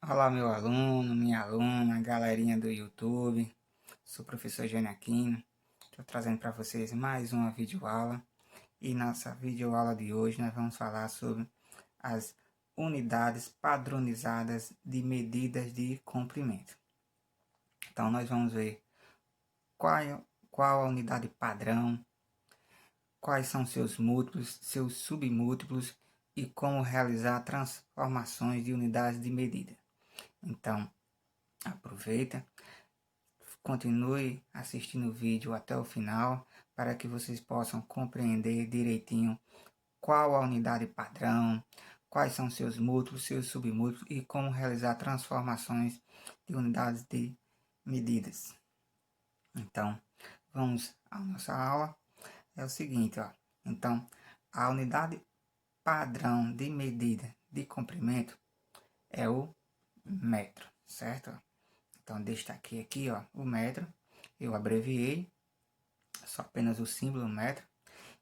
Olá, meu aluno, minha aluna, galerinha do YouTube. Sou o professor Jânio Aquino. Estou trazendo para vocês mais uma videoaula. E nessa videoaula de hoje nós vamos falar sobre as unidades padronizadas de medidas de comprimento. Então nós vamos ver qual a unidade padrão, quais são seus múltiplos, seus submúltiplos e como realizar transformações de unidades de medida. Então, aproveita, continue assistindo o vídeo até o final para que vocês possam compreender direitinho qual a unidade padrão, quais são seus múltiplos, seus submúltiplos e como realizar transformações de unidades de medidas. Então, vamos à nossa aula. É o seguinte, ó. Então, a unidade padrão de medida de comprimento é o metro, certo? Então, destaquei aqui, ó, o metro. Eu abreviei, só apenas o símbolo metro.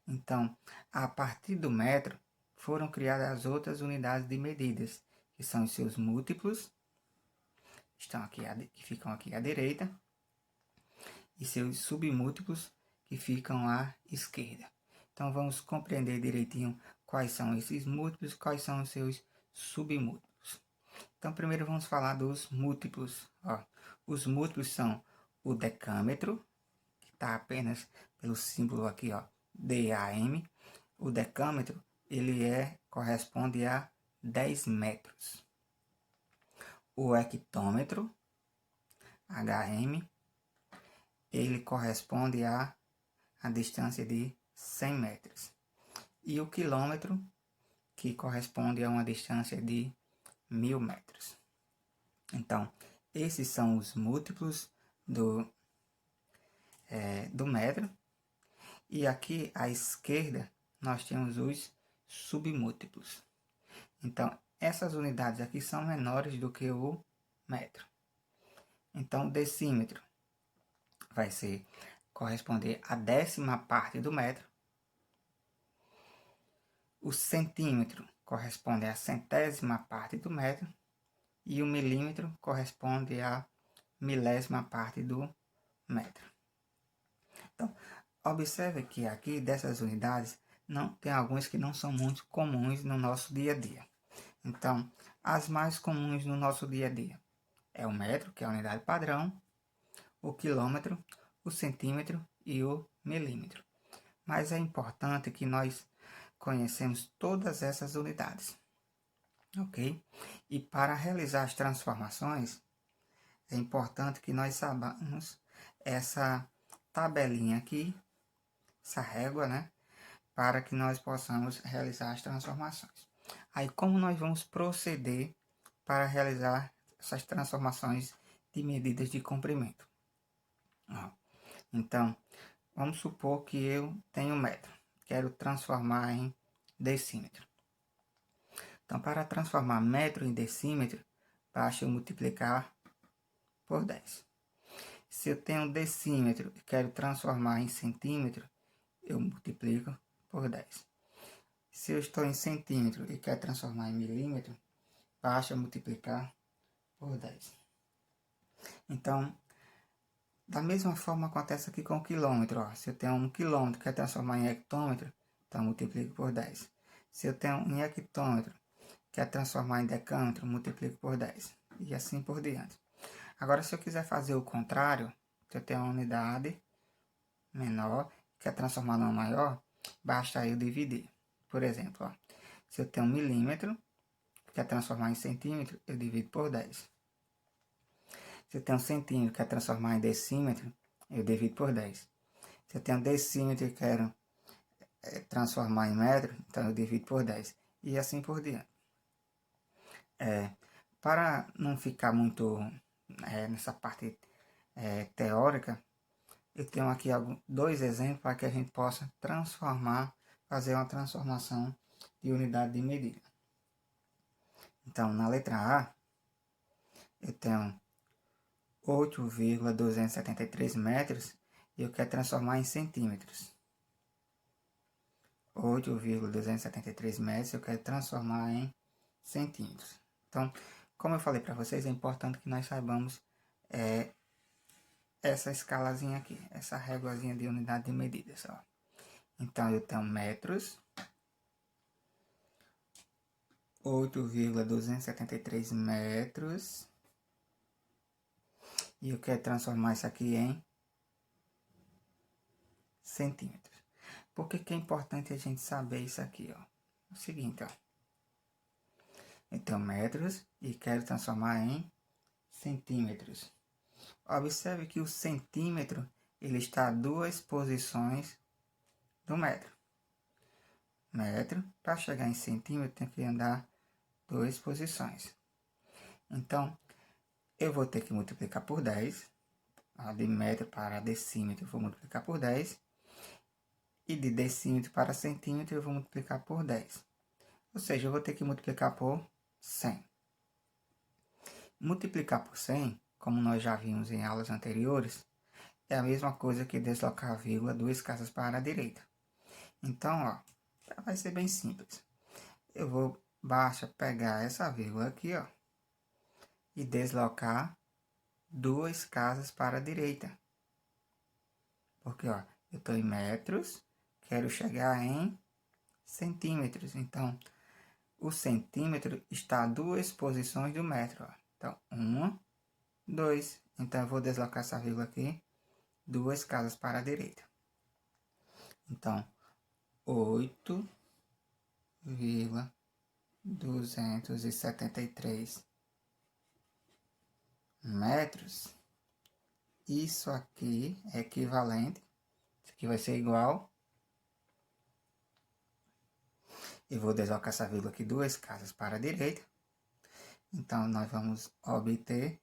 Então, a partir do metro, foram criadas as outras unidades de medidas, que são os seus múltiplos, que ficam aqui à direita, e seus submúltiplos, que ficam à esquerda. Então, vamos compreender direitinho quais são esses múltiplos, quais são os seus submúltiplos. Então, primeiro vamos falar dos múltiplos. Ó. Os múltiplos são o decâmetro, que está apenas pelo símbolo aqui, ó, DAM. O decâmetro, ele corresponde a 10 metros. O hectômetro, HM, ele corresponde a distância de 100 metros. E o quilômetro, que corresponde a uma distância de 1000 metros. Então, esses são os múltiplos do metro. E aqui à esquerda nós temos os submúltiplos. Então, essas unidades aqui são menores do que o metro. Então, o decímetro vai corresponder à 10ª parte do metro. O centímetro corresponde à 100ª parte do metro. E o milímetro corresponde à 1000ª parte do metro. Então, observe que aqui dessas unidades tem algumas que não são muito comuns no nosso dia a dia. Então, as mais comuns no nosso dia a dia é o metro, que é a unidade padrão, o quilômetro, o centímetro e o milímetro. Mas é importante que nós conhecemos todas essas unidades, ok? E para realizar as transformações, é importante que nós saibamos essa tabelinha aqui, essa régua, né? Para que nós possamos realizar as transformações. Aí, como nós vamos proceder para realizar essas transformações de medidas de comprimento? Então, vamos supor que eu tenho metro, quero transformar em decímetro. Então, para transformar metro em decímetro, basta eu multiplicar por 10. Se eu tenho decímetro e quero transformar em centímetro, eu multiplico por 10. Se eu estou em centímetro e quero transformar em milímetro, basta multiplicar por 10. Então, da mesma forma acontece aqui com o quilômetro. Ó. Se eu tenho 1 quilômetro e quero transformar em hectômetro, então multiplico por 10. Se eu tenho um hectômetro e quero transformar em decâmetro, multiplico por 10. E assim por diante. Agora, se eu quiser fazer o contrário, se eu tenho uma unidade menor e quero transformar numa maior, basta eu dividir. Por exemplo, ó, se eu tenho 1 milímetro e quero transformar em centímetro, eu divido por 10. Se eu tenho 1 centímetro e quero transformar em decímetro, eu divido por 10. Se eu tenho 1 decímetro e quero transformar em metro, então eu divido por 10. E assim por diante. Para não ficar muito nessa parte teórica, eu tenho aqui dois exemplos para que a gente possa fazer uma transformação de unidade de medida. Então, na letra A, eu tenho 8,273 metros e eu quero transformar em centímetros. 8,273 metros eu quero transformar em centímetros. Então, como eu falei para vocês, é importante que nós saibamos essa escalazinha aqui, essa réguazinha de unidade de medidas, ó. Então, eu tenho metros, 8,273 metros, e eu quero transformar isso aqui em centímetros. Por que que é importante a gente saber isso aqui, ó? É o seguinte, ó. Eu tenho metros e quero transformar em centímetros. Observe que o centímetro, ele está a 2 posições do metro. Metro, para chegar em centímetro, tem que andar 2 posições. Então, eu vou ter que multiplicar por 10. De metro para decímetro, eu vou multiplicar por 10. E de decímetro para centímetro, eu vou multiplicar por 10. Ou seja, eu vou ter que multiplicar por 100. Multiplicar por 100, como nós já vimos em aulas anteriores, é a mesma coisa que deslocar a vírgula 2 casas para a direita. Então, ó, vai ser bem simples. Basta pegar essa vírgula aqui, ó, e deslocar 2 casas para a direita. Porque, ó, eu estou em metros, quero chegar em centímetros. Então, o centímetro está a 2 posições do metro, ó. Então, 1, 2. Então, eu vou deslocar essa vírgula aqui 2 casas para a direita. Então, 8,273 metros. Isso aqui é equivalente. Isso aqui vai ser igual. Eu vou deslocar essa vírgula aqui 2 casas para a direita. Então, nós vamos obter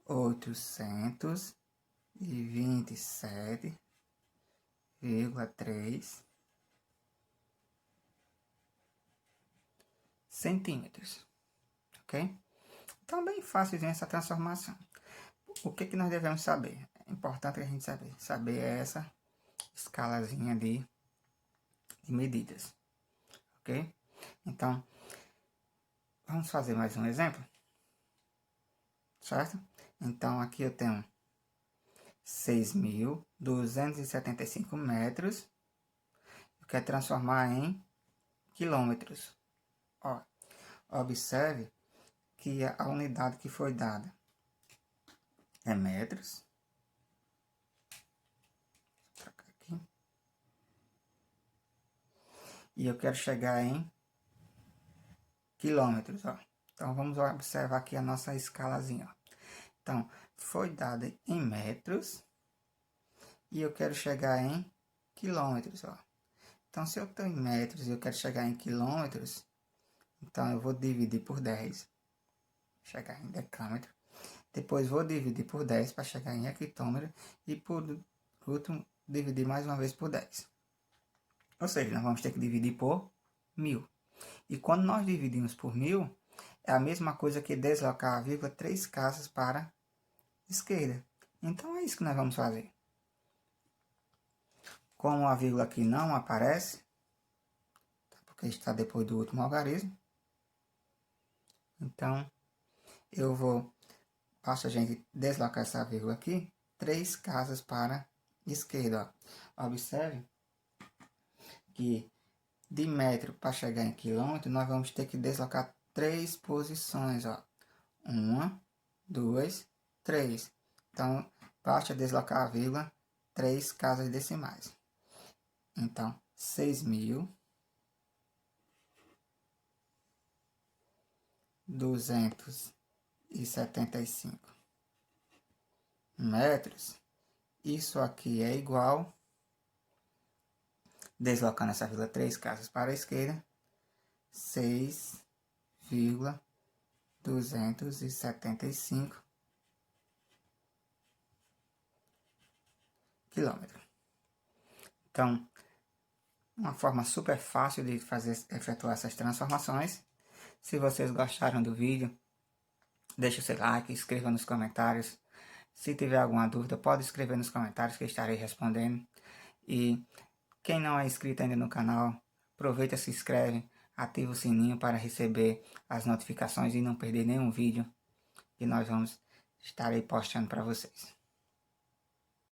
827,3 centímetros. Ok? Então, bem fácil essa transformação. O que nós devemos saber? É importante a gente saber essa escalazinha de medidas. Ok? Então, vamos fazer mais um exemplo? Certo? Então, aqui eu tenho 6.275 metros. Eu quero transformar em quilômetros. Ó, observe que a unidade que foi dada é metros. Vou trocar aqui. E eu quero chegar em quilômetros, ó. Então, vamos observar aqui a nossa escalazinha, ó. Então, foi dada em metros e eu quero chegar em quilômetros, ó. Então, se eu estou em metros e eu quero chegar em quilômetros, então eu vou dividir por 10, chegar em decâmetro. Depois vou dividir por 10 para chegar em hectômetro e por último dividir mais uma vez por 10. Ou seja, nós vamos ter que dividir por 1000. E quando nós dividimos por 1000, é a mesma coisa que deslocar a vírgula 3 casas para a esquerda. Então é isso que nós vamos fazer. Como a vírgula aqui não aparece, porque está depois do último algarismo, então basta a gente deslocar essa vírgula aqui 3 casas para a esquerda. Ó. Observe que de metro para chegar em quilômetro, nós vamos ter que deslocar 3 posições, ó. 1, 2, 3. Então, basta deslocar a vírgula 3 casas decimais. Então, 6.275 metros. Isso aqui é igual, deslocando essa vírgula 3 casas para a esquerda, 6,275 quilômetros. Então, uma forma super fácil de efetuar essas transformações. Se vocês gostaram do vídeo, deixe o seu like, escreva nos comentários. Se tiver alguma dúvida, pode escrever nos comentários que eu estarei respondendo. E quem não é inscrito ainda no canal, aproveita, se inscreve, ative o sininho para receber as notificações e não perder nenhum vídeo que nós vamos estar aí postando para vocês.